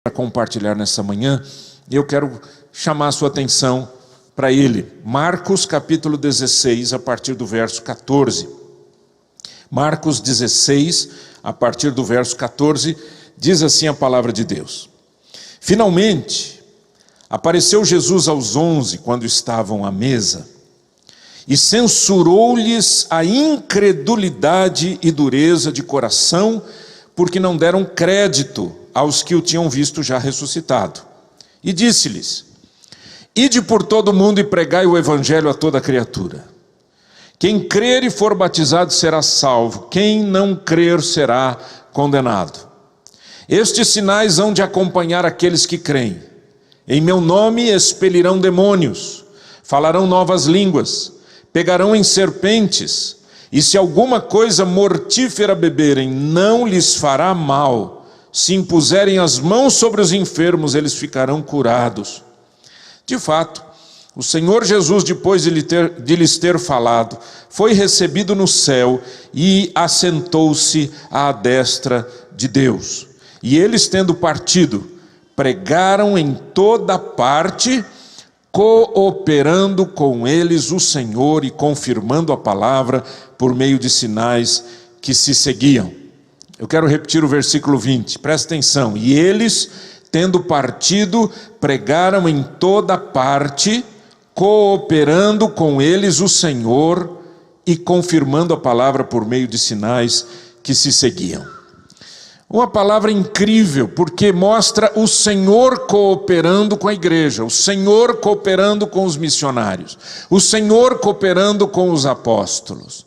para compartilhar nessa manhã, eu quero chamar a sua atenção para ele. Marcos capítulo 16, a partir do verso 14. Marcos 16, a partir do verso 14, diz assim a palavra de Deus. Finalmente, apareceu Jesus aos 11, quando estavam à mesa, e censurou-lhes a incredulidade e dureza de coração, porque não deram crédito aos que o tinham visto já ressuscitado. E disse-lhes: ide por todo o mundo e pregai o evangelho a toda criatura. Quem crer e for batizado será salvo, quem não crer será condenado. Estes sinais hão de acompanhar aqueles que creem. Em meu nome expelirão demônios, falarão novas línguas, pegarão em serpentes, e se alguma coisa mortífera beberem, não lhes fará mal. Se impuserem as mãos sobre os enfermos, eles ficarão curados. De fato, o Senhor Jesus, depois de lhes ter falado, foi recebido no céu e assentou-se à destra de Deus. E eles, tendo partido, pregaram em toda parte, cooperando com eles o Senhor e confirmando a palavra por meio de sinais que se seguiam. Eu quero repetir o versículo 20, presta atenção. E eles, tendo partido, pregaram em toda parte, cooperando com eles o Senhor e confirmando a palavra por meio de sinais que se seguiam. Uma palavra incrível, porque mostra o Senhor cooperando com a igreja, o Senhor cooperando com os missionários, o Senhor cooperando com os apóstolos.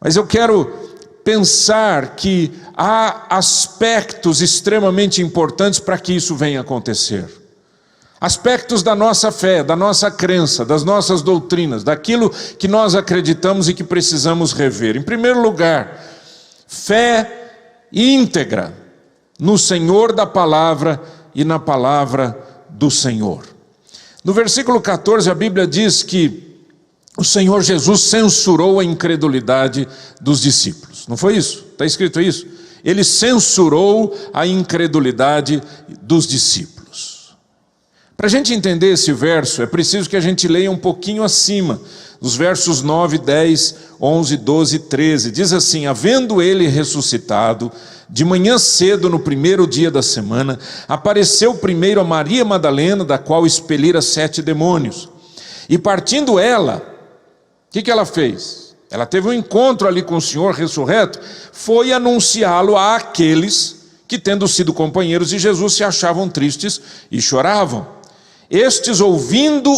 Mas eu quero pensar que há aspectos extremamente importantes para que isso venha acontecer. Aspectos da nossa fé, da nossa crença, das nossas doutrinas, daquilo que nós acreditamos e que precisamos rever. Em primeiro lugar, fé íntegra no Senhor da palavra e na palavra do Senhor. No versículo 14, a Bíblia diz que o Senhor Jesus censurou a incredulidade dos discípulos. Não foi isso? Está escrito isso? Ele censurou a incredulidade dos discípulos. Para a gente entender esse verso, é preciso que a gente leia um pouquinho acima, dos versos 9, 10, 11, 12 e 13. Diz assim: havendo ele ressuscitado, de manhã cedo, no primeiro dia da semana, apareceu primeiro a Maria Madalena, da qual expelira 7 demônios. E partindo ela, o que ela fez? Ela teve um encontro ali com o Senhor ressurreto, foi anunciá-lo àqueles que, tendo sido companheiros de Jesus, se achavam tristes e choravam. Estes, ouvindo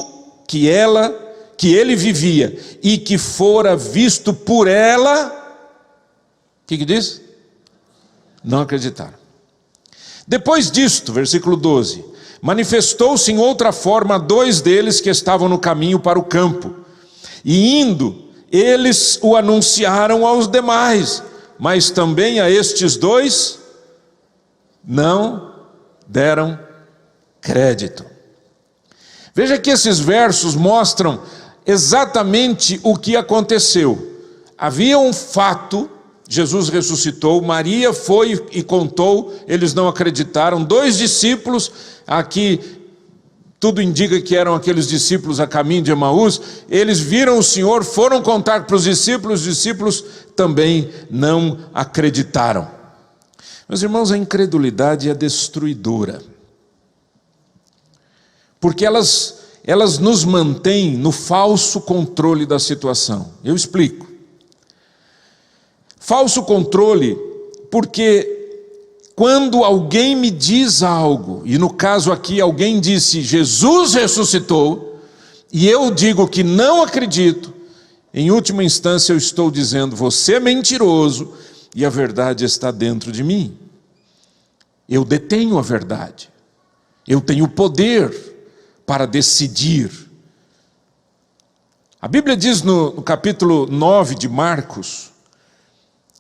que ele vivia e que fora visto por ela, o que diz? Não acreditaram. Depois disto, versículo 12, manifestou-se em outra forma a 2 deles que estavam no caminho para o campo. E indo, eles o anunciaram aos demais, mas também a estes 2 não deram crédito. Veja que esses versos mostram exatamente o que aconteceu. Havia um fato, Jesus ressuscitou, Maria foi e contou, eles não acreditaram. 2 discípulos, aqui tudo indica que eram aqueles discípulos a caminho de Emaús, eles viram o Senhor, foram contar para os discípulos também não acreditaram. Meus irmãos, a incredulidade é destruidora, porque elas nos mantêm no falso controle da situação. Eu explico. Falso controle, porque quando alguém me diz algo, e no caso aqui alguém disse Jesus ressuscitou, e eu digo que não acredito, em última instância eu estou dizendo você é mentiroso e a verdade está dentro de mim. Eu detenho a verdade, eu tenho poder para decidir. A Bíblia diz no capítulo 9 de Marcos,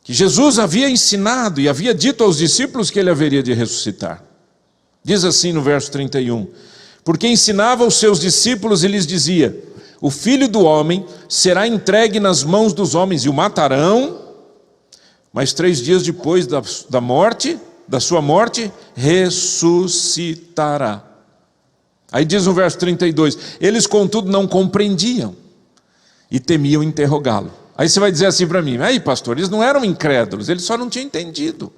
que Jesus havia ensinado e havia dito aos discípulos que ele haveria de ressuscitar. Diz assim no verso 31, porque ensinava aos seus discípulos e lhes dizia: o Filho do Homem será entregue nas mãos dos homens e o matarão, mas 3 dias depois da morte, da sua morte, ressuscitará. Aí diz no verso 32, eles contudo não compreendiam e temiam interrogá-lo. Aí você vai dizer assim para mim, aí pastor, eles não eram incrédulos, eles só não tinham entendido.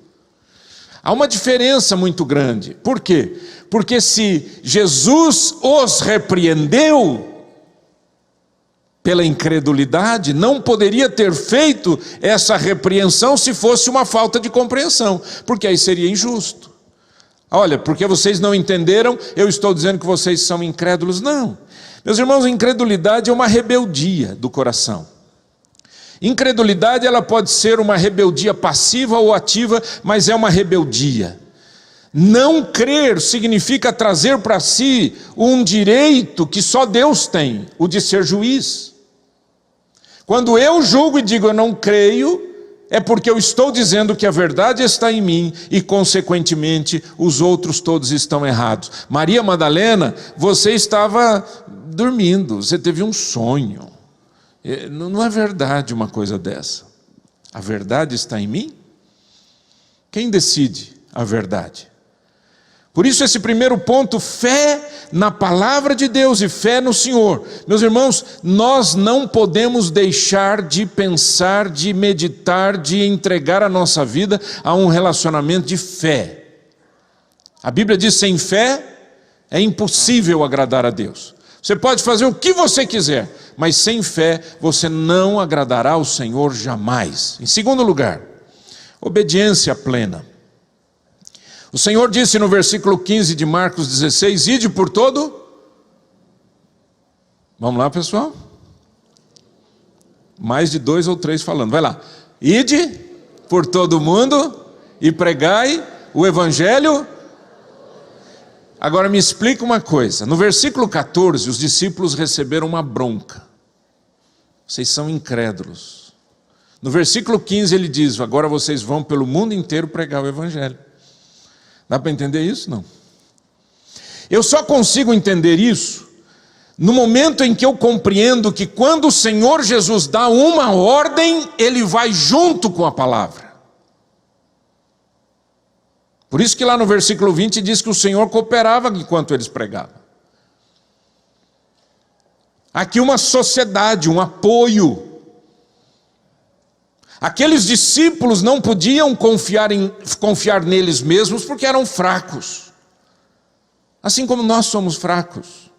Há uma diferença muito grande. Por quê? Porque se Jesus os repreendeu pela incredulidade, não poderia ter feito essa repreensão se fosse uma falta de compreensão, porque aí seria injusto. Olha, porque vocês não entenderam, eu estou dizendo que vocês são incrédulos. Não. Meus irmãos, a incredulidade é uma rebeldia do coração. Incredulidade, ela pode ser uma rebeldia passiva ou ativa, mas é uma rebeldia. Não crer significa trazer para si um direito que só Deus tem, o de ser juiz. Quando eu julgo e digo eu não creio, é porque eu estou dizendo que a verdade está em mim e, consequentemente, os outros todos estão errados. Maria Madalena, você estava dormindo, você teve um sonho. Não é verdade uma coisa dessa. A verdade está em mim? Quem decide a verdade? Por isso esse primeiro ponto, fé na palavra de Deus e fé no Senhor. Meus irmãos, nós não podemos deixar de pensar, de meditar, de entregar a nossa vida a um relacionamento de fé. A Bíblia diz, sem fé é impossível agradar a Deus. Você pode fazer o que você quiser, mas sem fé você não agradará ao Senhor jamais. Em segundo lugar, obediência plena. O Senhor disse no versículo 15 de Marcos 16, ide por todo... Vamos lá, pessoal? Mais de 2 ou 3 falando, vai lá. Ide por todo mundo e pregai o evangelho. Agora me explica uma coisa, no versículo 14 os discípulos receberam uma bronca. Vocês são incrédulos. No versículo 15 ele diz, agora vocês vão pelo mundo inteiro pregar o evangelho. Dá para entender isso? Não. Eu só consigo entender isso no momento em que eu compreendo que quando o Senhor Jesus dá uma ordem, Ele vai junto com a palavra. Por isso que lá no versículo 20 diz que o Senhor cooperava enquanto eles pregavam. Aqui uma sociedade, um apoio. Aqueles discípulos não podiam confiar neles mesmos porque eram fracos. Assim como nós somos fracos.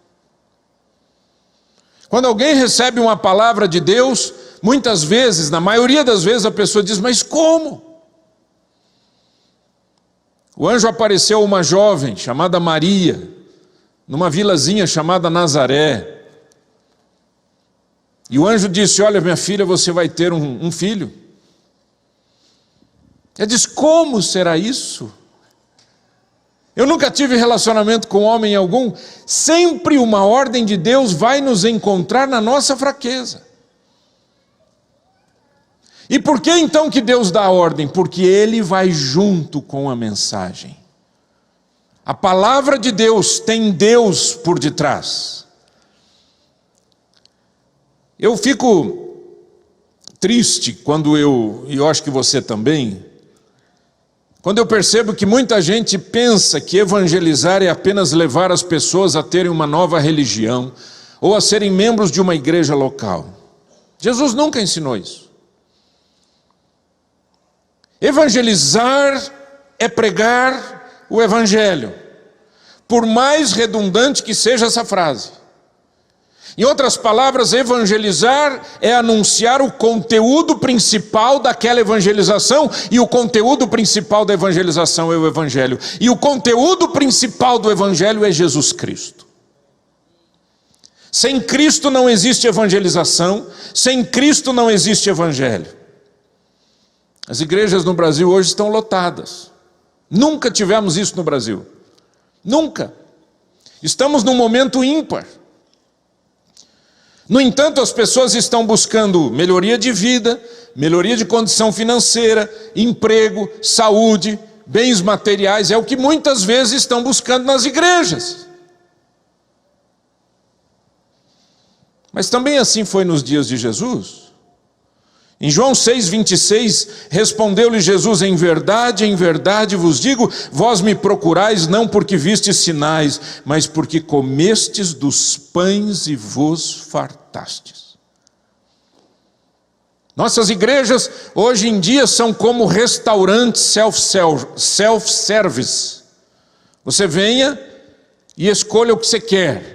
Quando alguém recebe uma palavra de Deus, muitas vezes, na maioria das vezes, a pessoa diz, mas como? O anjo apareceu a uma jovem chamada Maria, numa vilazinha chamada Nazaré. E o anjo disse, olha minha filha, você vai ter um filho. Ela diz, como será isso? Eu nunca tive relacionamento com homem algum. Sempre uma ordem de Deus vai nos encontrar na nossa fraqueza. E por que então que Deus dá a ordem? Porque Ele vai junto com a mensagem. A palavra de Deus tem Deus por detrás. Eu fico triste quando e eu acho que você também, quando eu percebo que muita gente pensa que evangelizar é apenas levar as pessoas a terem uma nova religião ou a serem membros de uma igreja local. Jesus nunca ensinou isso. Evangelizar é pregar o evangelho, por mais redundante que seja essa frase. Em outras palavras, evangelizar é anunciar o conteúdo principal daquela evangelização, e o conteúdo principal da evangelização é o evangelho. E o conteúdo principal do evangelho é Jesus Cristo. Sem Cristo não existe evangelização, sem Cristo não existe evangelho. As igrejas no Brasil hoje estão lotadas. Nunca tivemos isso no Brasil. Nunca. Estamos num momento ímpar. No entanto, as pessoas estão buscando melhoria de vida, melhoria de condição financeira, emprego, saúde, bens materiais, é o que muitas vezes estão buscando nas igrejas. Mas também assim foi nos dias de Jesus. Em João 6,26, respondeu-lhe Jesus: em verdade vos digo, vós me procurais não porque vistes sinais, mas porque comestes dos pães e vos fartastes. Nossas igrejas hoje em dia são como restaurantes self-service. Você venha e escolha o que você quer.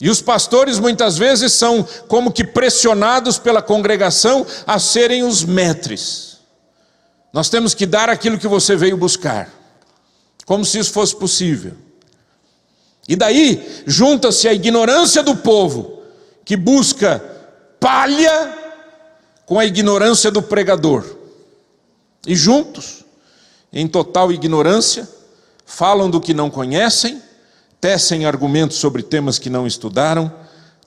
E os pastores muitas vezes são como que pressionados pela congregação a serem os maîtres. Nós temos que dar aquilo que você veio buscar, como se isso fosse possível. E daí junta-se a ignorância do povo, que busca palha, com a ignorância do pregador. E juntos, em total ignorância, falam do que não conhecem, tecem argumentos sobre temas que não estudaram,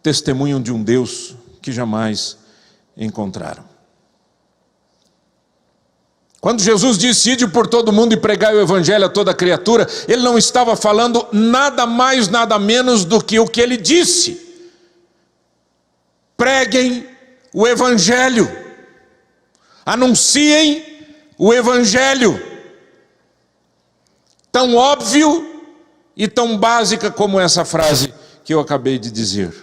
testemunham de um Deus que jamais encontraram. Quando Jesus disse: ide por todo mundo e pregai o evangelho a toda criatura, ele não estava falando nada mais, nada menos do que o que ele disse: preguem o evangelho, anunciem o evangelho. Tão óbvio e tão básica como essa frase que eu acabei de dizer.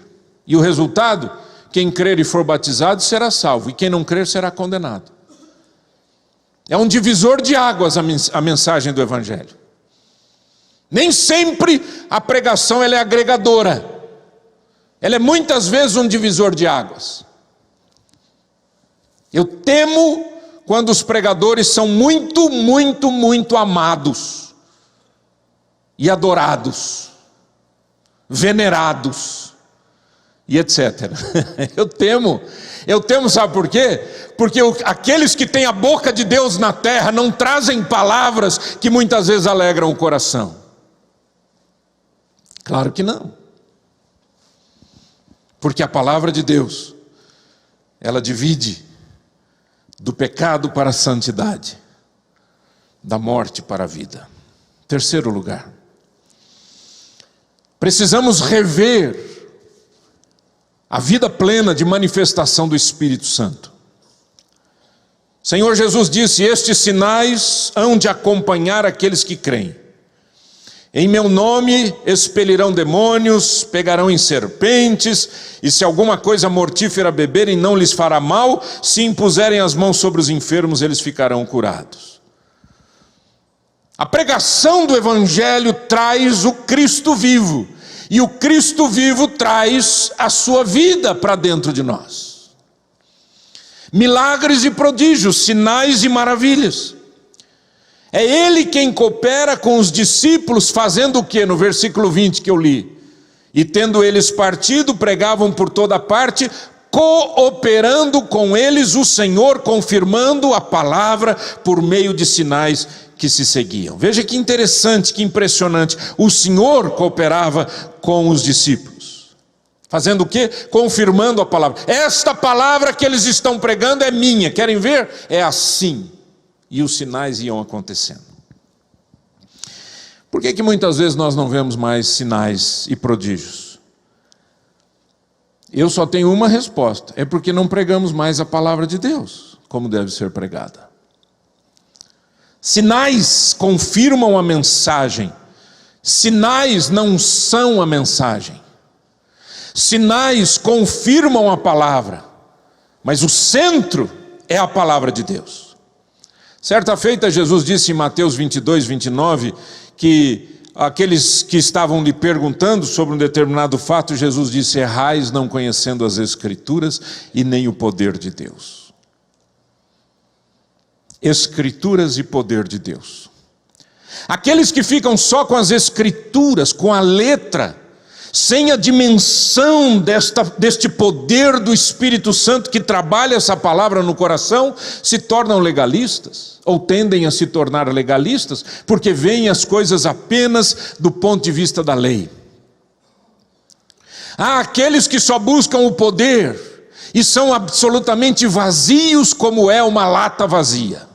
E o resultado: quem crer e for batizado será salvo, e quem não crer será condenado. É um divisor de águas a mensagem do evangelho. Nem sempre a pregação ela é agregadora. Ela é muitas vezes um divisor de águas. Eu temo quando os pregadores são muito, muito, muito amados e adorados, venerados e etc. Eu temo, sabe por quê? Porque aqueles que têm a boca de Deus na terra não trazem palavras que muitas vezes alegram o coração. Claro que não. Porque a palavra de Deus, ela divide do pecado para a santidade, da morte para a vida. Terceiro lugar, precisamos rever a vida plena de manifestação do Espírito Santo. O Senhor Jesus disse: estes sinais hão de acompanhar aqueles que creem. Em meu nome expelirão demônios, pegarão em serpentes, e se alguma coisa mortífera beberem não lhes fará mal, se impuserem as mãos sobre os enfermos eles ficarão curados. A pregação do Evangelho traz o Cristo vivo, e o Cristo vivo traz a sua vida para dentro de nós. Milagres e prodígios, sinais e maravilhas. É Ele quem coopera com os discípulos, fazendo o que? No versículo 20 que eu li. E tendo eles partido, pregavam por toda parte, cooperando com eles o Senhor, confirmando a palavra por meio de sinais que se seguiam. Veja que interessante, que impressionante. O Senhor cooperava com os discípulos. Fazendo o quê? Confirmando a palavra. Esta palavra que eles estão pregando é minha. Querem ver? É assim. E os sinais iam acontecendo. Por que muitas vezes nós não vemos mais sinais e prodígios? Eu só tenho uma resposta: é porque não pregamos mais a palavra de Deus como deve ser pregada. Sinais confirmam a mensagem, sinais não são a mensagem. Sinais confirmam a palavra, mas o centro é a palavra de Deus. Certa feita Jesus disse em Mateus 22, 29, que aqueles que estavam lhe perguntando sobre um determinado fato, Jesus disse: errais não conhecendo as Escrituras e nem o poder de Deus. Escrituras e poder de Deus. Aqueles que ficam só com as Escrituras, com a letra, sem a dimensão deste poder do Espírito Santo que trabalha essa palavra no coração, se tornam legalistas, ou tendem a se tornar legalistas, porque veem as coisas apenas do ponto de vista da lei. Há aqueles que só buscam o poder, e são absolutamente vazios como é uma lata vazia.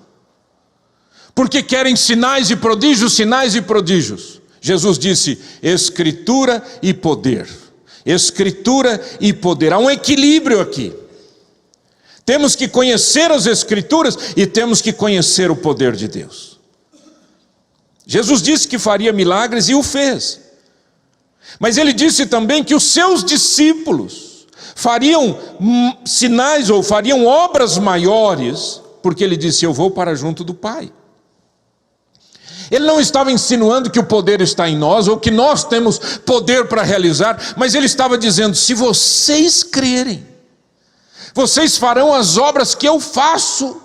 Porque querem sinais e prodígios, sinais e prodígios. Jesus disse: Escritura e poder. Escritura e poder. Há um equilíbrio aqui. Temos que conhecer as Escrituras e temos que conhecer o poder de Deus. Jesus disse que faria milagres e o fez. Mas ele disse também que os seus discípulos fariam sinais ou fariam obras maiores, porque ele disse: eu vou para junto do Pai. Ele não estava insinuando que o poder está em nós, ou que nós temos poder para realizar, mas ele estava dizendo: se vocês crerem, vocês farão as obras que eu faço,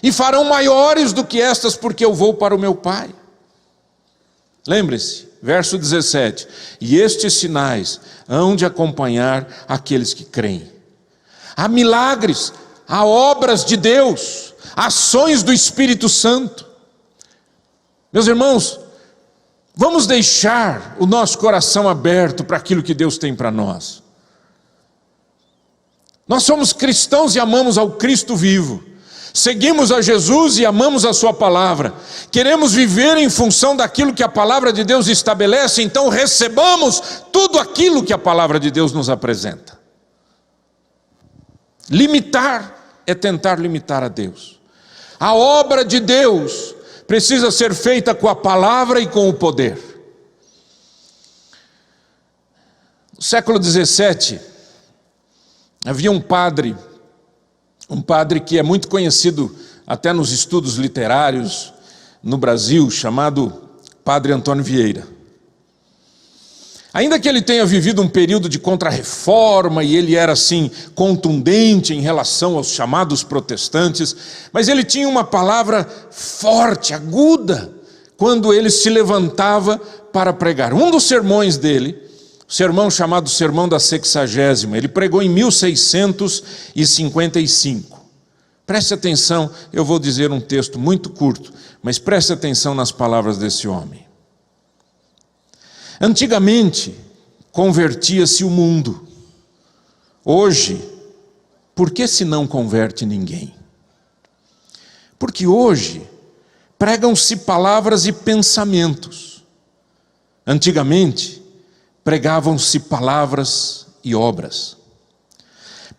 e farão maiores do que estas, porque eu vou para o meu Pai. Lembre-se, verso 17: e estes sinais hão de acompanhar aqueles que creem. Há milagres, há obras de Deus, ações do Espírito Santo. Meus irmãos, vamos deixar o nosso coração aberto para aquilo que Deus tem para nós. Nós somos cristãos e amamos ao Cristo vivo. Seguimos a Jesus e amamos a sua palavra. Queremos viver em função daquilo que a palavra de Deus estabelece, então recebamos tudo aquilo que a palavra de Deus nos apresenta. Limitar é tentar limitar a Deus. A obra de Deus precisa ser feita com a palavra e com o poder. No século 17, havia um padre que é muito conhecido até nos estudos literários no Brasil, chamado Padre Antônio Vieira. Ainda que ele tenha vivido um período de contra-reforma e ele era assim contundente em relação aos chamados protestantes, mas ele tinha uma palavra forte, aguda, quando ele se levantava para pregar. Um dos sermões dele, o sermão chamado Sermão da Sexagésima, ele pregou em 1655. Preste atenção, eu vou dizer um texto muito curto, mas preste atenção nas palavras desse homem. Antigamente, convertia-se o mundo. Hoje, por que se não converte ninguém? Porque hoje, pregam-se palavras e pensamentos. Antigamente, pregavam-se palavras e obras.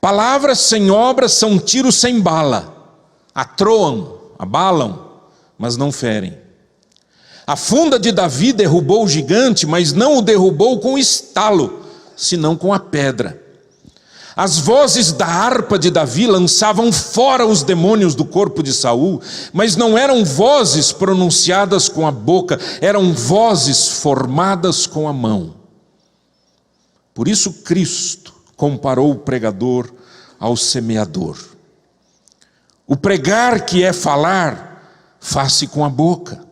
Palavras sem obras são tiros sem bala. Atroam, abalam, mas não ferem. A funda de Davi derrubou o gigante, mas não o derrubou com estalo, senão com a pedra. As vozes da harpa de Davi lançavam fora os demônios do corpo de Saul, mas não eram vozes pronunciadas com a boca, eram vozes formadas com a mão. Por isso Cristo comparou o pregador ao semeador. O pregar que é falar, faz-se com a boca.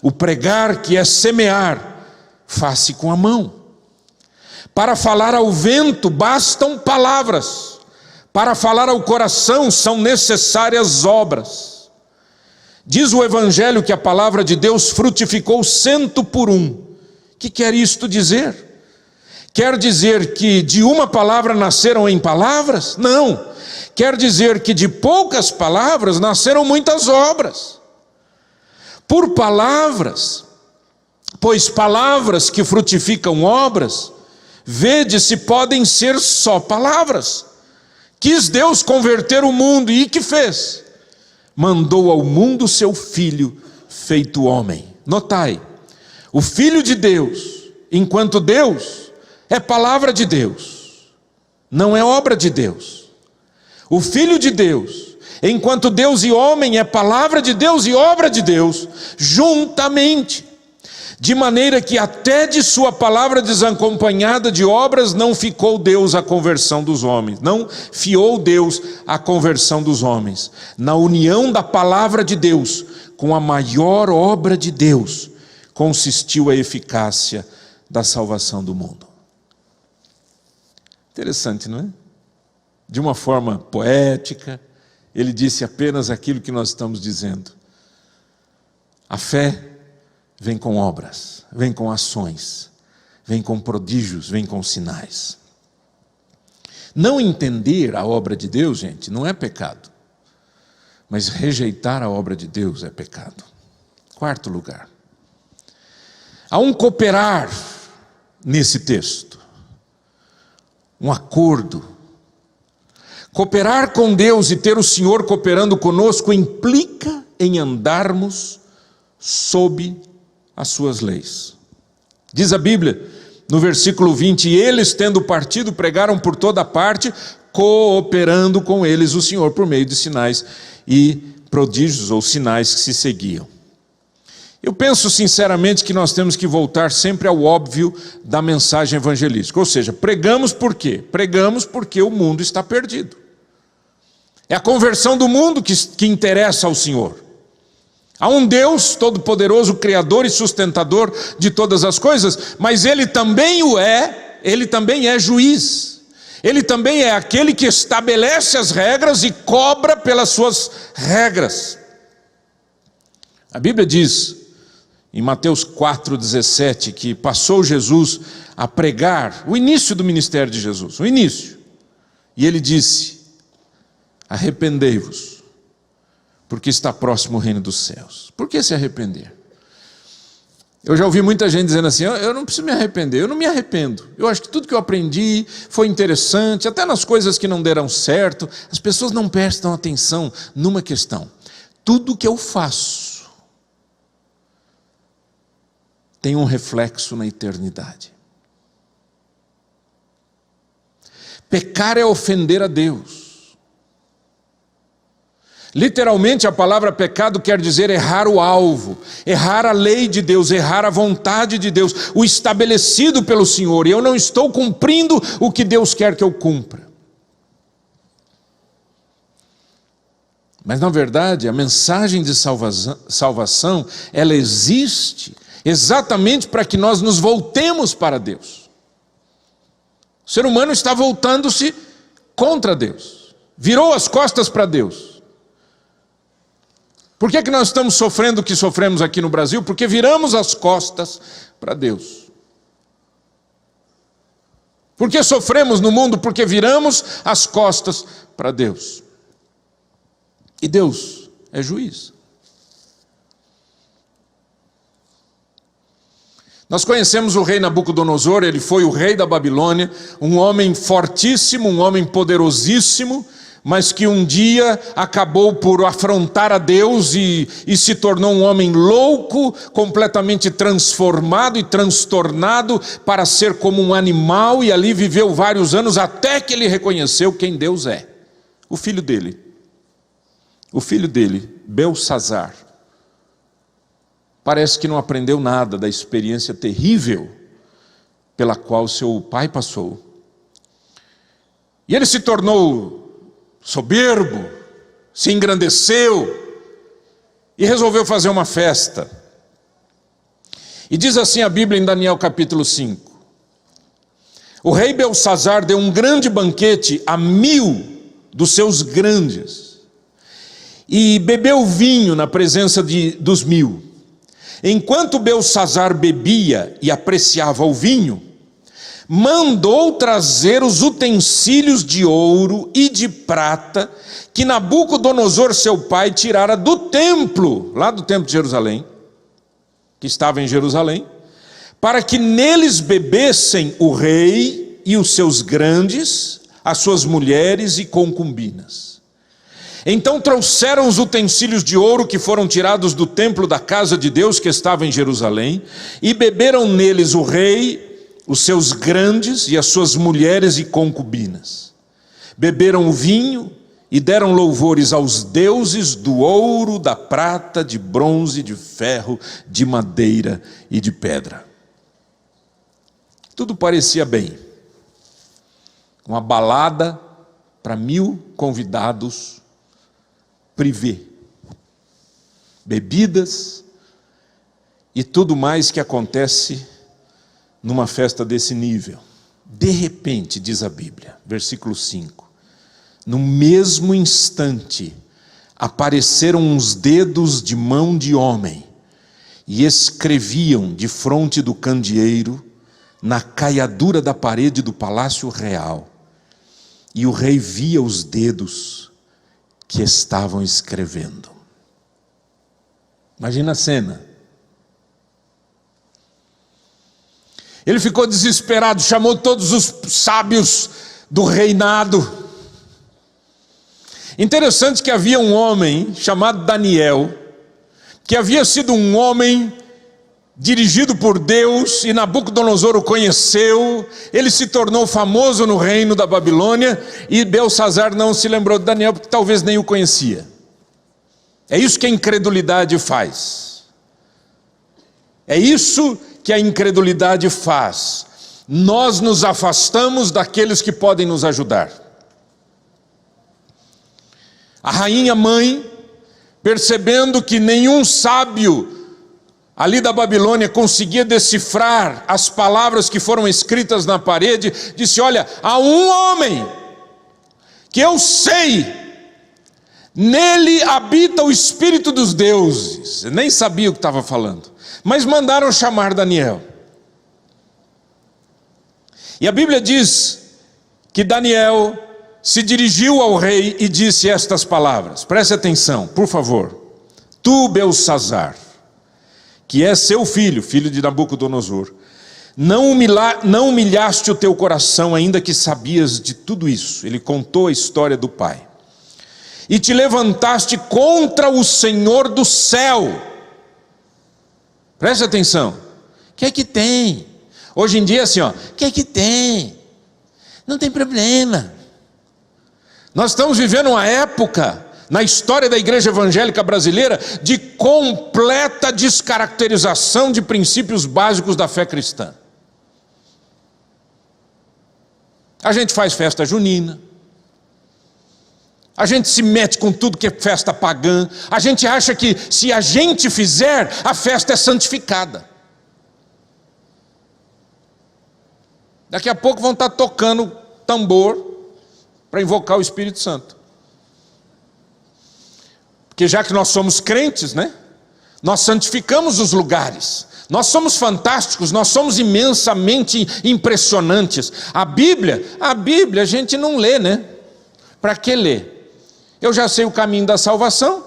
O pregar que é semear, faz-se com a mão. Para falar ao vento bastam palavras. Para falar ao coração são necessárias obras. Diz o Evangelho que a palavra de Deus frutificou 100 por 1. O que quer isto dizer? Quer dizer que de uma palavra nasceram em palavras? Não. Quer dizer que de poucas palavras nasceram muitas obras. Por palavras, pois palavras que frutificam obras, vede se podem ser só palavras. Quis Deus converter o mundo, e que fez? Mandou ao mundo seu Filho, feito homem. Notai, o Filho de Deus, enquanto Deus, é palavra de Deus, não é obra de Deus. O Filho de Deus, enquanto Deus e homem, é palavra de Deus e obra de Deus, juntamente. De maneira que até de sua palavra desacompanhada de obras não ficou Deus a conversão dos homens, não fiou Deus a conversão dos homens. Na união da palavra de Deus com a maior obra de Deus, consistiu a eficácia da salvação do mundo. Interessante, não é? De uma forma poética, ele disse apenas aquilo que nós estamos dizendo. A fé vem com obras, vem com ações, vem com prodígios, vem com sinais. Não entender a obra de Deus, gente, não é pecado. Mas rejeitar a obra de Deus é pecado. Quarto lugar. Há um cooperar nesse texto. um acordo. Cooperar com Deus e ter o Senhor cooperando conosco implica em andarmos sob as suas leis. Diz a Bíblia, no versículo 20, e eles, tendo partido, pregaram por toda parte, cooperando com eles o Senhor por meio de sinais e prodígios ou sinais que se seguiam. Eu penso sinceramente que nós temos que voltar sempre ao óbvio da mensagem evangelística, ou seja, pregamos por quê? Pregamos porque o mundo está perdido. É a conversão do mundo que interessa ao Senhor. Há um Deus todo-poderoso, criador e sustentador de todas as coisas, mas Ele também Ele também é juiz. Ele também é aquele que estabelece as regras e cobra pelas suas regras. A Bíblia diz, em Mateus 4,17, que passou Jesus a pregar, o início do ministério de Jesus, o início. E Ele disse, arrependei-vos, porque está próximo o reino dos céus. Por que se arrepender? Eu já ouvi muita gente dizendo assim, eu não preciso me arrepender, eu não me arrependo. Eu acho que tudo que eu aprendi foi interessante, até nas coisas que não deram certo. As pessoas não prestam atenção numa questão. Tudo que eu faço tem um reflexo na eternidade. Pecar é ofender a Deus. Literalmente a palavra pecado quer dizer errar o alvo, errar a lei de Deus, errar a vontade de Deus, o estabelecido pelo Senhor, e eu não estou cumprindo o que Deus quer que eu cumpra. Mas na verdade a mensagem de salvação, ela existe exatamente para que nós nos voltemos para Deus. O ser humano está voltando-se contra Deus, virou as costas para Deus. Por que nós estamos sofrendo o que sofremos aqui no Brasil? Porque viramos as costas para Deus. Por que sofremos no mundo? Porque viramos as costas para Deus. E Deus é juiz. Nós conhecemos o rei Nabucodonosor, ele foi o rei da Babilônia, um homem fortíssimo, um homem poderosíssimo, mas que um dia acabou por afrontar a Deus e se tornou um homem louco, completamente transformado e transtornado para ser como um animal, e ali viveu vários anos até que ele reconheceu quem Deus é. O filho dele, Beltsazar, parece que não aprendeu nada da experiência terrível pela qual seu pai passou. E ele se tornou soberbo, se engrandeceu e resolveu fazer uma festa. E diz assim a Bíblia em Daniel capítulo 5. O rei Beltsazar deu um grande banquete a 1000 dos seus grandes e bebeu vinho na presença dos 1000. Enquanto Beltsazar bebia e apreciava o vinho, mandou trazer os utensílios de ouro e de prata que Nabucodonosor, seu pai, tirara do templo, lá do templo de Jerusalém, que estava em Jerusalém, para que neles bebessem o rei e os seus grandes, as suas mulheres e concubinas. Então trouxeram os utensílios de ouro que foram tirados do templo da casa de Deus que estava em Jerusalém, e beberam neles o rei, os seus grandes e as suas mulheres e concubinas. Beberam o vinho e deram louvores aos deuses do ouro, da prata, de bronze, de ferro, de madeira e de pedra. Tudo parecia bem. Uma balada para 1000 convidados privê. Bebidas e tudo mais que acontece numa festa desse nível. De repente, diz a Bíblia, versículo 5, no mesmo instante, apareceram uns dedos de mão de homem, e escreviam defronte do candeeiro, na caiadura da parede do palácio real, e o rei via os dedos que estavam escrevendo. Imagina a cena. Ele ficou desesperado, chamou todos os sábios do reinado. Interessante que havia um homem chamado Daniel, que havia sido um homem dirigido por Deus, e Nabucodonosor o conheceu, ele se tornou famoso no reino da Babilônia, e Belsassar não se lembrou de Daniel, porque talvez nem o conhecia. É isso que a incredulidade faz. É isso que a incredulidade faz. Nós nos afastamos daqueles que podem nos ajudar. A rainha mãe, percebendo que nenhum sábio ali da Babilônia conseguia decifrar as palavras que foram escritas na parede, disse: olha, há um homem que eu sei, nele habita o Espírito dos deuses. Eu nem sabia o que estava falando, mas mandaram chamar Daniel. E a Bíblia diz que Daniel se dirigiu ao rei e disse estas palavras, preste atenção, por favor. Tu, Belsassar, que é seu filho, filho de Nabucodonosor, não humilhaste o teu coração, ainda que sabias de tudo isso. Ele contou a história do pai. E te levantaste contra o Senhor do céu. Preste atenção. O que é que tem? Hoje em dia assim, o que é que tem? Não tem problema. Nós estamos vivendo uma época, na história da igreja evangélica brasileira, de completa descaracterização de princípios básicos da fé cristã. A gente faz festa junina, a gente se mete com tudo que é festa pagã, a gente acha que se a gente fizer, a festa é santificada. Daqui a pouco vão estar tocando tambor para invocar o Espírito Santo. Porque já que nós somos crentes, né? Nós santificamos os lugares. Nós somos fantásticos, nós somos imensamente impressionantes. A Bíblia a gente não lê, né? Para que ler? Eu já sei o caminho da salvação.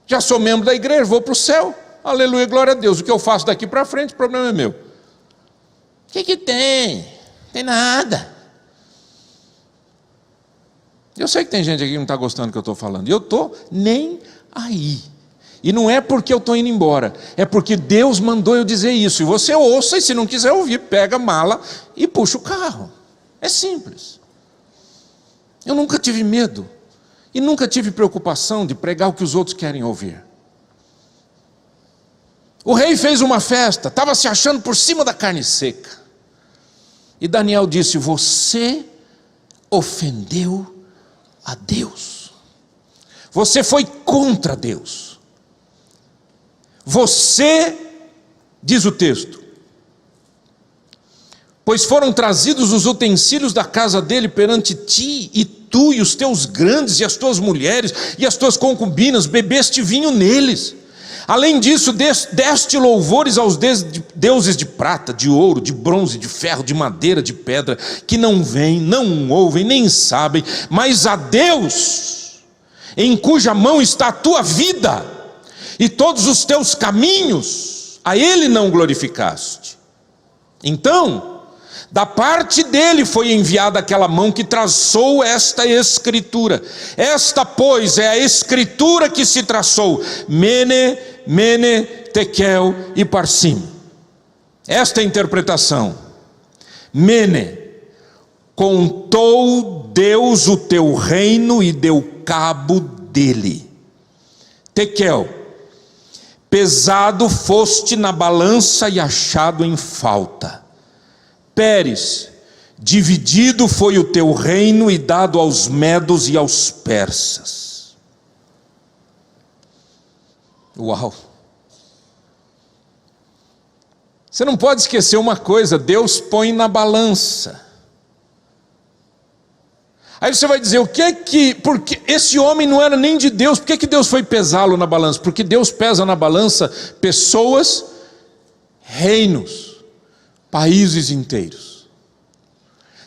Já sou membro da igreja, vou para o céu. Aleluia, glória a Deus. O que eu faço daqui para frente, o problema é meu. O que tem? Não tem nada. Eu sei que tem gente aqui que não está gostando do que eu estou falando. E eu estou nem aí. E não é porque eu estou indo embora. É porque Deus mandou eu dizer isso. E você ouça, e se não quiser ouvir, pega a mala e puxa o carro. É simples. Eu nunca tive medo. E nunca tive preocupação de pregar o que os outros querem ouvir. O rei fez uma festa, estava se achando por cima da carne seca. E Daniel disse: você ofendeu a Deus. Você foi contra Deus. Você, diz o texto, pois foram trazidos os utensílios da casa dele perante ti, e tu e os teus grandes, e as tuas mulheres, e as tuas concubinas, bebeste vinho neles. Além disso, deste louvores aos deuses de prata, de ouro, de bronze, de ferro, de madeira, de pedra, que não veem, não ouvem, nem sabem, mas a Deus, em cuja mão está a tua vida, e todos os teus caminhos, a Ele não glorificaste. Então, da parte dele foi enviada aquela mão que traçou esta escritura. Esta, pois, é a escritura que se traçou: Mene, Mene, Tekel e Parsim. Esta é a interpretação. Mene, contou Deus o teu reino e deu cabo dele. Tekel, pesado foste na balança e achado em falta. Pérez, dividido foi o teu reino e dado aos medos e aos persas. Uau! Você não pode esquecer uma coisa: Deus põe na balança. Aí você vai dizer, porque esse homem não era nem de Deus, por que Deus foi pesá-lo na balança? Porque Deus pesa na balança pessoas, reinos, países inteiros.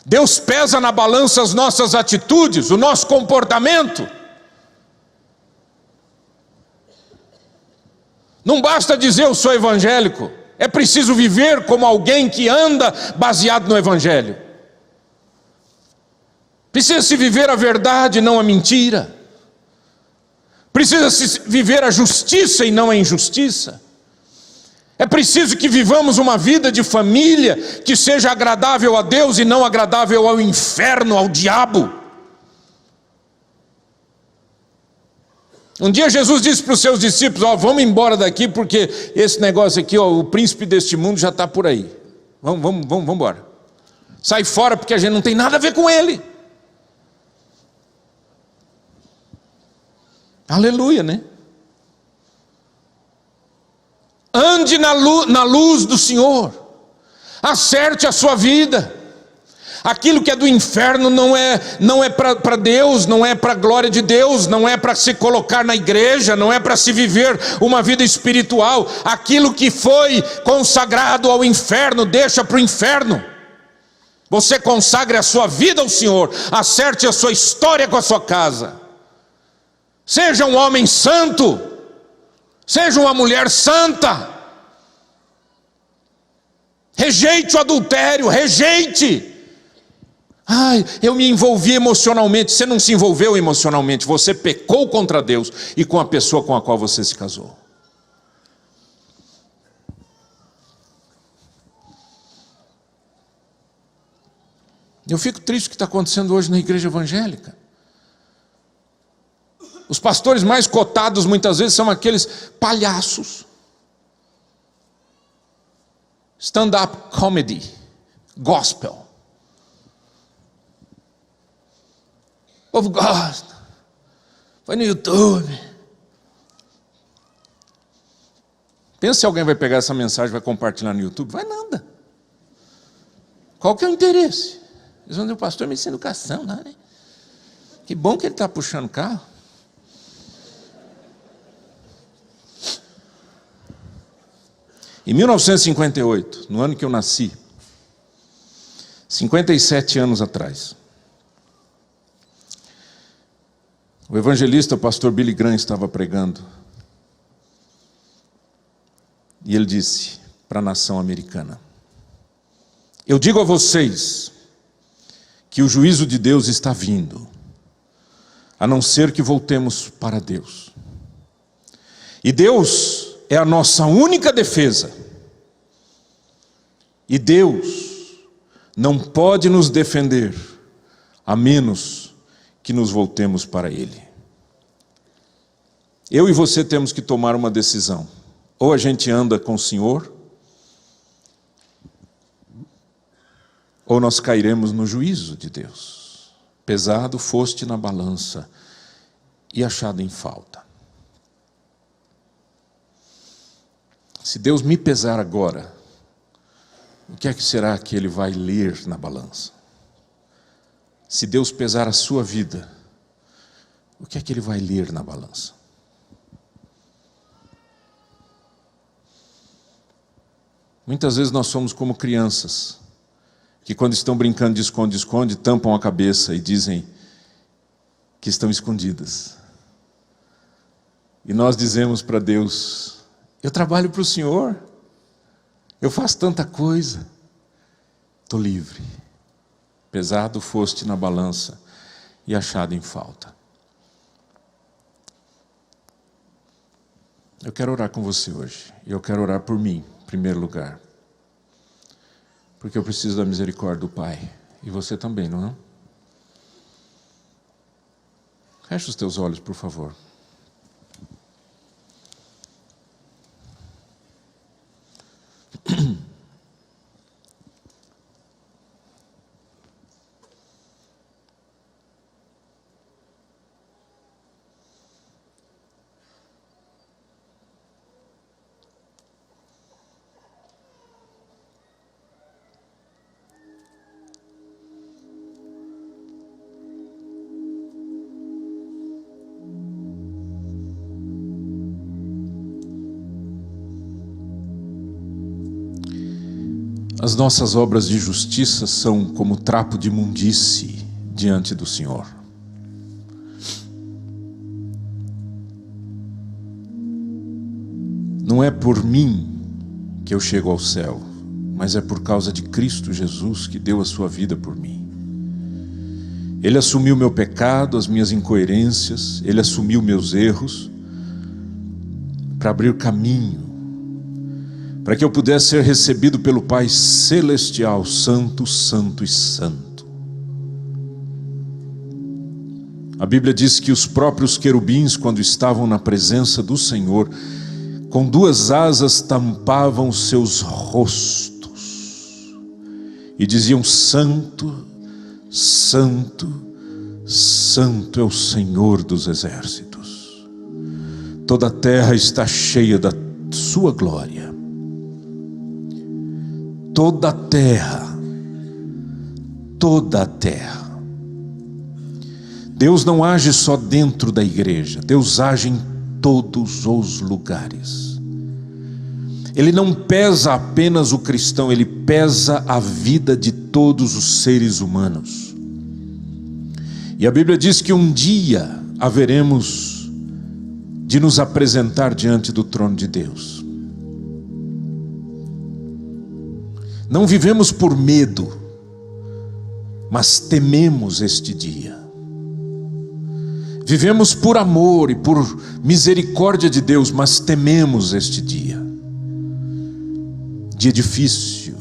Deus pesa na balança as nossas atitudes, o nosso comportamento. Não basta dizer eu sou evangélico, É preciso viver como alguém que anda baseado no Evangelho. Precisa-se viver a verdade, não a mentira. Precisa-se viver a justiça e não a injustiça. É preciso que vivamos uma vida de família que seja agradável a Deus e não agradável ao inferno, ao diabo. Um dia Jesus disse para os seus discípulos: vamos embora daqui, porque esse negócio aqui, o príncipe deste mundo já está por aí. Vamos embora. Sai fora, porque a gente não tem nada a ver com ele. Aleluia, né? Ande na luz do Senhor. Acerte a sua vida. Aquilo que é do inferno não é para Deus, não é para a glória de Deus, não é para se colocar na igreja, não é para se viver uma vida espiritual. Aquilo que foi consagrado ao inferno, deixa para o inferno. Você consagre a sua vida ao Senhor, acerte a sua história com a sua casa. Seja um homem santo, seja uma mulher santa. Rejeite o adultério, rejeite. Eu me envolvi emocionalmente. Você não se envolveu emocionalmente, você pecou contra Deus e com a pessoa com a qual você se casou. Eu fico triste com o que está acontecendo hoje na igreja evangélica. Os pastores mais cotados muitas vezes são aqueles palhaços. Stand-up comedy, gospel. O povo gosta. Foi no YouTube. Pensa se alguém vai pegar essa mensagem e vai compartilhar no YouTube. Vai nada. Qual que é o interesse? Eles vão dizer: o pastor me ensina educação, né? Que bom que ele está puxando carro. Em 1958, no ano que eu nasci, 57 anos atrás, o evangelista, o pastor Billy Graham, estava pregando. E ele disse para a nação americana: eu digo a vocês que o juízo de Deus está vindo, a não ser que voltemos para Deus. E Deus é a nossa única defesa. E Deus não pode nos defender a menos que nos voltemos para Ele. Eu e você temos que tomar uma decisão. Ou a gente anda com o Senhor, ou nós cairemos no juízo de Deus. Pesado foste na balança e achado em falta. Se Deus me pesar agora, o que é que será que Ele vai ler na balança? Se Deus pesar a sua vida, o que é que Ele vai ler na balança? Muitas vezes nós somos como crianças, que quando estão brincando de esconde-esconde, tampam a cabeça e dizem que estão escondidas. E nós dizemos para Deus: eu trabalho para o Senhor, eu faço tanta coisa, estou livre. Pesado foste na balança e achado em falta. Eu quero orar com você hoje, e eu quero orar por mim, em primeiro lugar, porque eu preciso da misericórdia do Pai, e você também, não é? Feche os teus olhos, por favor. As nossas obras de justiça são como trapo de imundície diante do Senhor. Não é por mim que eu chego ao céu, mas é por causa de Cristo Jesus que deu a sua vida por mim. Ele assumiu meu pecado, as minhas incoerências, Ele assumiu meus erros, para abrir caminho, para que eu pudesse ser recebido pelo Pai Celestial, Santo, Santo e Santo. A Bíblia diz que os próprios querubins, quando estavam na presença do Senhor, com duas asas tampavam seus rostos e diziam: Santo, Santo, Santo é o Senhor dos exércitos. Toda a terra está cheia da sua glória. Toda a terra, toda a terra. Deus não age só dentro da igreja, Deus age em todos os lugares. Ele não pesa apenas o cristão, Ele pesa a vida de todos os seres humanos. E a Bíblia diz que um dia haveremos de nos apresentar diante do trono de Deus. Não vivemos por medo, mas tememos este dia. Vivemos por amor e por misericórdia de Deus, mas tememos este dia. Dia difícil.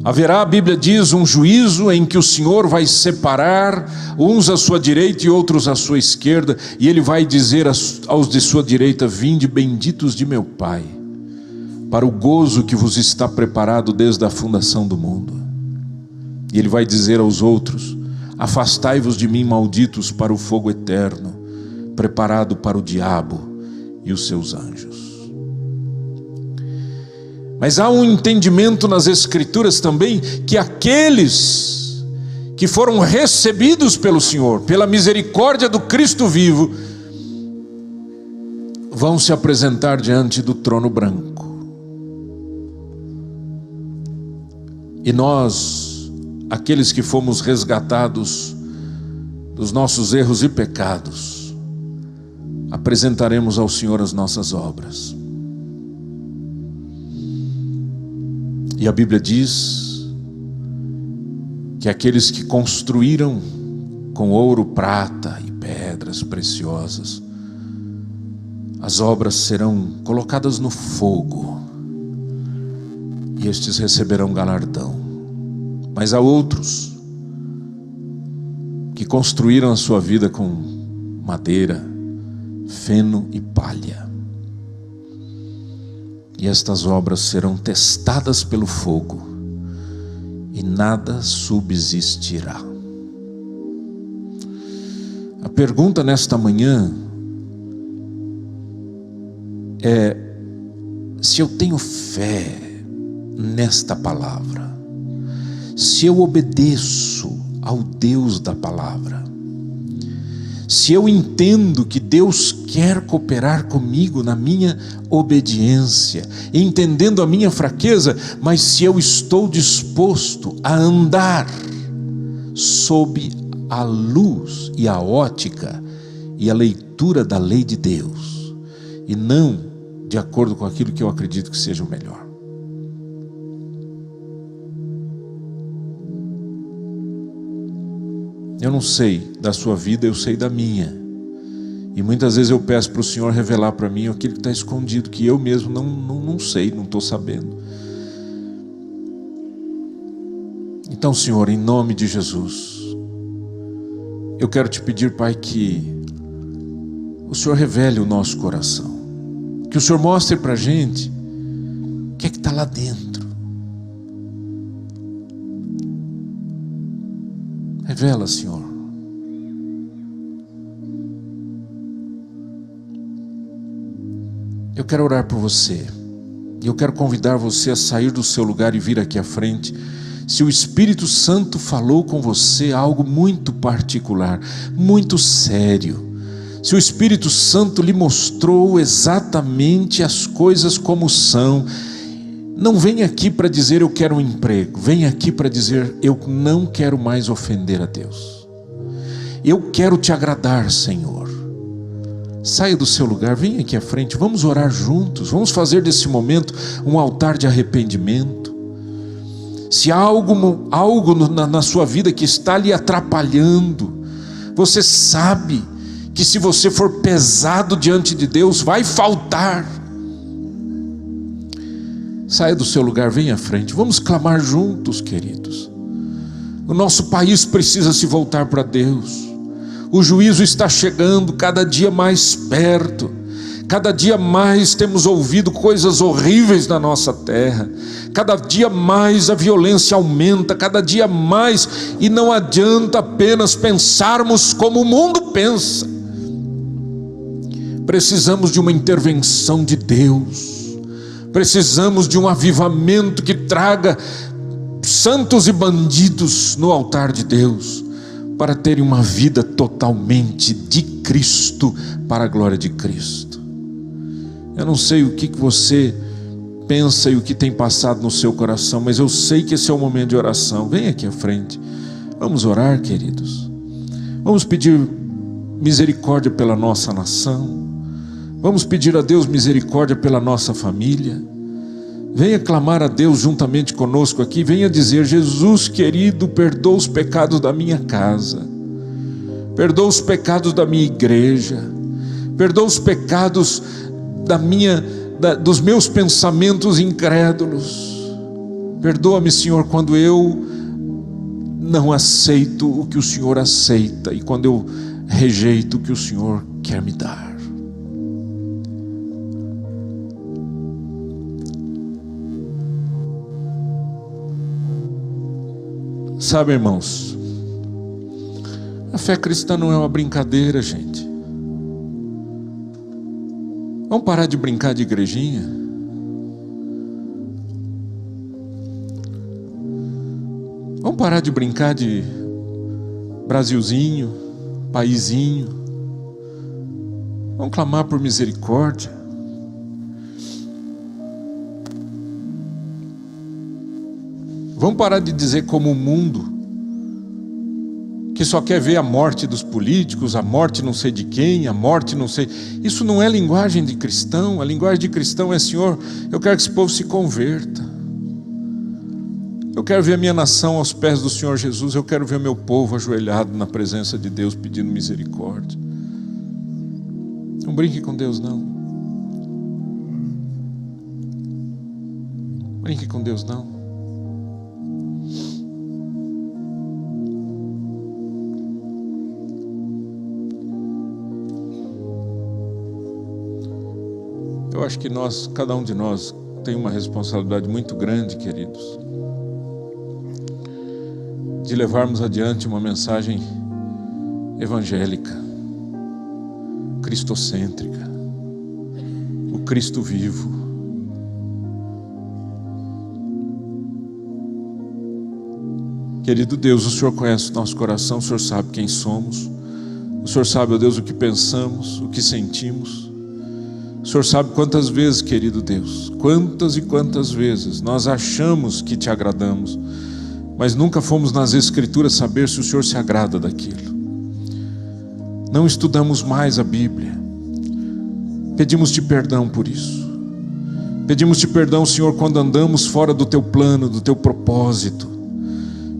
Haverá, a Bíblia diz, um juízo em que o Senhor vai separar uns à sua direita e outros à sua esquerda, e Ele vai dizer aos de sua direita: vinde benditos de meu Pai, para o gozo que vos está preparado desde a fundação do mundo. E Ele vai dizer aos outros: afastai-vos de mim, malditos, para o fogo eterno, preparado para o diabo e os seus anjos. Mas há um entendimento nas Escrituras também, que aqueles que foram recebidos pelo Senhor, pela misericórdia do Cristo vivo, vão se apresentar diante do trono branco. E nós, aqueles que fomos resgatados dos nossos erros e pecados, apresentaremos ao Senhor as nossas obras. E a Bíblia diz que aqueles que construíram com ouro, prata e pedras preciosas, as obras serão colocadas no fogo, e estes receberão galardão. Mas há outros que construíram a sua vida com madeira, feno e palha. E estas obras serão testadas pelo fogo, e nada subsistirá. A pergunta nesta manhã é: se eu tenho fé nesta palavra, se eu obedeço ao Deus da palavra, se eu entendo que Deus quer cooperar comigo na minha obediência, entendendo a minha fraqueza, mas se eu estou disposto a andar sob a luz e a ótica e a leitura da lei de Deus, e não de acordo com aquilo que eu acredito que seja o melhor. Eu não sei da sua vida, eu sei da minha. E muitas vezes eu peço para o Senhor revelar para mim aquilo que está escondido, que eu mesmo não sei, não estou sabendo. Então, Senhor, em nome de Jesus, eu quero te pedir, Pai, que o Senhor revele o nosso coração, que o Senhor mostre para a gente o que é que está lá dentro. Revela, Senhor. Eu quero orar por você. E eu quero convidar você a sair do seu lugar e vir aqui à frente. Se o Espírito Santo falou com você algo muito particular, muito sério, se o Espírito Santo lhe mostrou exatamente as coisas como são, não vem aqui para dizer eu quero um emprego, vem aqui para dizer eu não quero mais ofender a Deus. Eu quero te agradar, Senhor. Saia do seu lugar, venha aqui à frente, vamos orar juntos, vamos fazer desse momento um altar de arrependimento. Se há algo na sua vida que está lhe atrapalhando, você sabe que se você for pesado diante de Deus, vai faltar. Saia do seu lugar, venha à frente, vamos clamar juntos, queridos. O nosso país precisa se voltar para Deus. O juízo está chegando cada dia mais perto. Cada dia mais temos ouvido coisas horríveis na nossa terra. Cada dia mais a violência aumenta, cada dia mais. E não adianta apenas pensarmos como o mundo pensa. Precisamos de uma intervenção de Deus. Precisamos de um avivamento que traga santos e bandidos no altar de Deus, para terem uma vida totalmente de Cristo, para a glória de Cristo. Eu não sei o que você pensa e o que tem passado no seu coração, mas eu sei que esse é o momento de oração. Vem aqui à frente, vamos orar, queridos. Vamos pedir misericórdia pela nossa nação, vamos pedir a Deus misericórdia pela nossa família. Venha clamar a Deus juntamente conosco aqui. Venha dizer: Jesus querido, perdoa os pecados da minha casa, perdoa os pecados da minha igreja, perdoa os pecados dos meus pensamentos incrédulos. Perdoa-me, Senhor, quando eu não aceito o que o Senhor aceita e quando eu rejeito o que o Senhor quer me dar. Sabe, irmãos, a fé cristã não é uma brincadeira, gente. Vamos parar de brincar de igrejinha. Vamos parar de brincar de Brasilzinho, paizinho. Vamos clamar por misericórdia. Vamos parar de dizer como o mundo, que só quer ver a morte dos políticos, a morte não sei de quem, a morte não sei. Isso não é linguagem de cristão. A linguagem de cristão é: Senhor, eu quero que esse povo se converta. Eu quero ver a minha nação aos pés do Senhor Jesus. Eu quero ver o meu povo ajoelhado na presença de Deus pedindo misericórdia. Não brinque com Deus, não. Brinque com Deus, não. Eu acho que cada um de nós tem uma responsabilidade muito grande, queridos, de levarmos adiante uma mensagem evangélica, cristocêntrica, o Cristo vivo. Querido Deus, o Senhor conhece o nosso coração, o Senhor sabe quem somos, o Senhor sabe, ó Deus, o que pensamos, o que sentimos. O Senhor sabe quantas vezes, querido Deus, quantas e quantas vezes nós achamos que te agradamos, mas nunca fomos nas Escrituras saber se o Senhor se agrada daquilo. Não estudamos mais a Bíblia. Pedimos-te perdão por isso. Pedimos-te perdão, Senhor, quando andamos fora do teu plano, do teu propósito.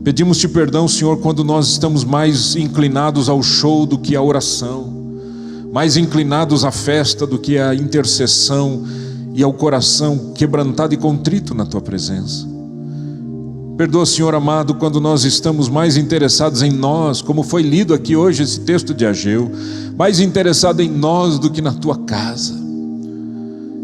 Pedimos-te perdão, Senhor, quando nós estamos mais inclinados ao show do que à oração, mais inclinados à festa do que à intercessão e ao coração quebrantado e contrito na tua presença. Perdoa, Senhor amado, quando nós estamos mais interessados em nós, como foi lido aqui hoje esse texto de Ageu, mais interessado em nós do que na tua casa.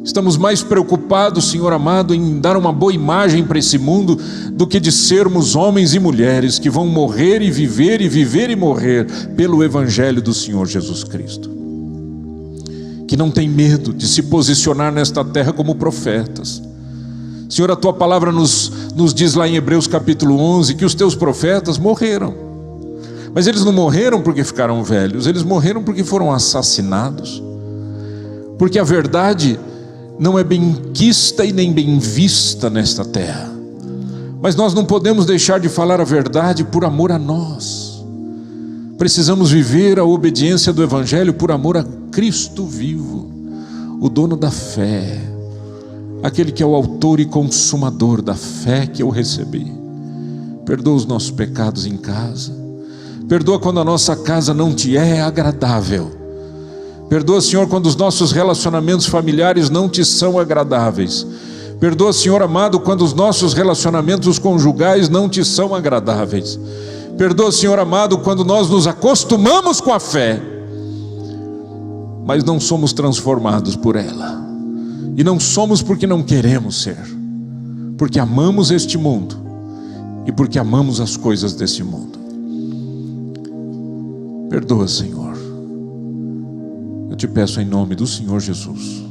Estamos mais preocupados, Senhor amado, em dar uma boa imagem para esse mundo do que de sermos homens e mulheres que vão morrer e viver e morrer pelo Evangelho do Senhor Jesus Cristo, que não tem medo de se posicionar nesta terra como profetas. Senhor, a tua palavra nos diz lá em Hebreus capítulo 11 que os teus profetas morreram, mas eles não morreram porque ficaram velhos, eles morreram porque foram assassinados, porque a verdade não é bem quista e nem bem vista nesta terra, mas nós não podemos deixar de falar a verdade por amor a nós. Precisamos viver a obediência do Evangelho por amor a Cristo vivo, o dono da fé, aquele que é o autor e consumador da fé que eu recebi. Perdoa os nossos pecados em casa. Perdoa quando a nossa casa não te é agradável. Perdoa, Senhor, quando os nossos relacionamentos familiares não te são agradáveis. Perdoa, Senhor amado, quando os nossos relacionamentos conjugais não te são agradáveis. Perdoa, Senhor amado, quando nós nos acostumamos com a fé, mas não somos transformados por ela. E não somos porque não queremos ser, porque amamos este mundo e porque amamos as coisas desse mundo. Perdoa, Senhor. Eu te peço em nome do Senhor Jesus.